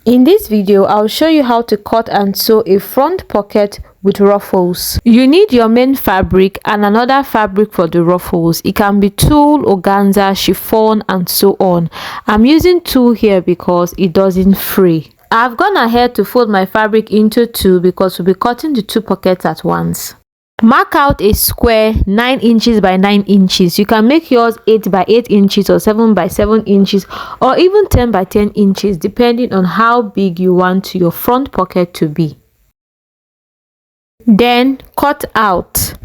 In this video, I'll show you how to cut and sew a front pocket with ruffles. You need your main fabric and another fabric for the ruffles. It can be tulle, organza, chiffon, and so on. I'm using tulle here because it doesn't fray. I've gone ahead to fold my fabric into two because we'll be cutting the two pockets at once. Mark out a square 9 inches by 9 inches. You can make yours 8 by 8 inches or 7 by 7 inches or even 10 by 10 inches depending on how big you want your front pocket to be. Then cut out.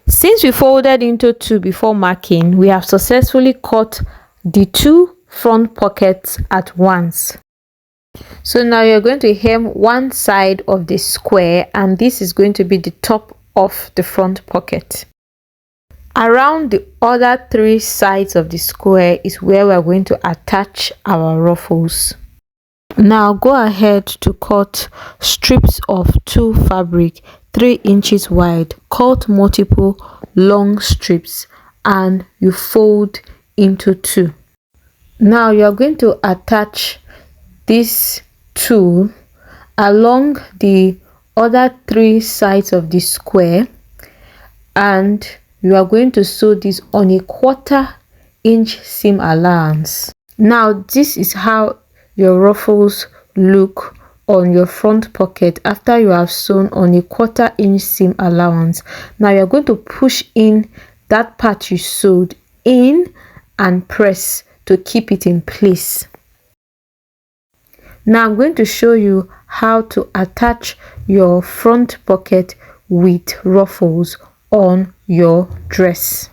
Since we folded into two before marking, we have successfully cut the two front pockets at once. So now you're going to hem one side of the square, and this is going to be the top of the front pocket. Around the other three sides of the square is where we're going to attach our ruffles. Now go ahead to cut strips of tulle fabric 3 inches wide. Cut multiple long strips and you fold into two. Now you're going to attach this tulle along the other three sides of the square, and you are going to sew this on a 1/4 inch seam allowance. Now this is how your ruffles look on your front pocket after you have sewn on a 1/4 inch seam allowance. Now you're going to push in that part you sewed in and press to keep it in place. Now I'm going to show you how to attach your front pocket with ruffles on your dress.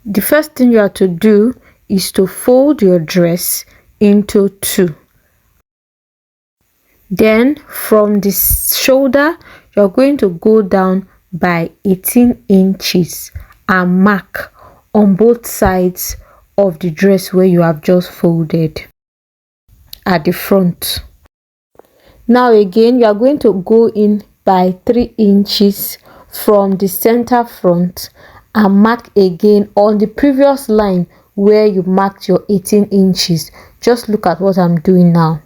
The first thing you have to do is to fold your dress into two. Then from the shoulder, you're going to go down by 18 inches and mark on both sides of the dress where you have just folded at the front. Now again, you are going to go in by 3 inches from the center front and mark again on the previous line where you marked your 18 inches. Just look at what I'm doing now.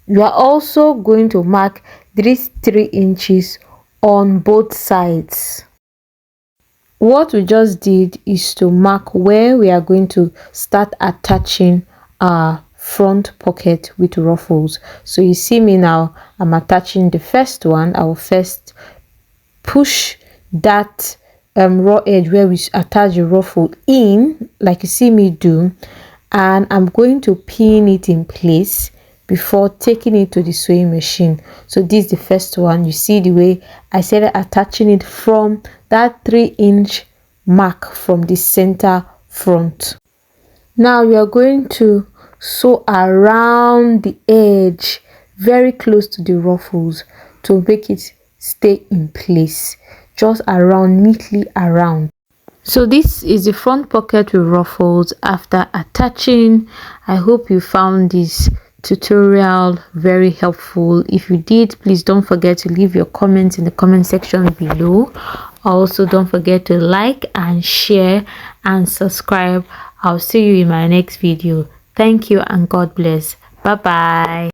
You are also going to mark these 3 inches on both sides. What we just did is to mark where we are going to start attaching our front pocket with ruffles. So you see me now, I'm attaching the first one. I will first push that raw edge where we attach the ruffle in, like you see me do, and I'm going to pin it in place before taking it to the sewing machine. So this is the first one. You see the way I started attaching it from that 3 inch mark from the center front. Now we are going to sew around the edge very close to the ruffles to make it stay in place, just around, neatly around. So this is the front pocket with ruffles after attaching. I hope you found this tutorial very helpful. If you did, please don't forget to leave your comments in the comment section below. Also, don't forget to like and share and subscribe. I'll see you in my next video. Thank you and God bless. Bye bye.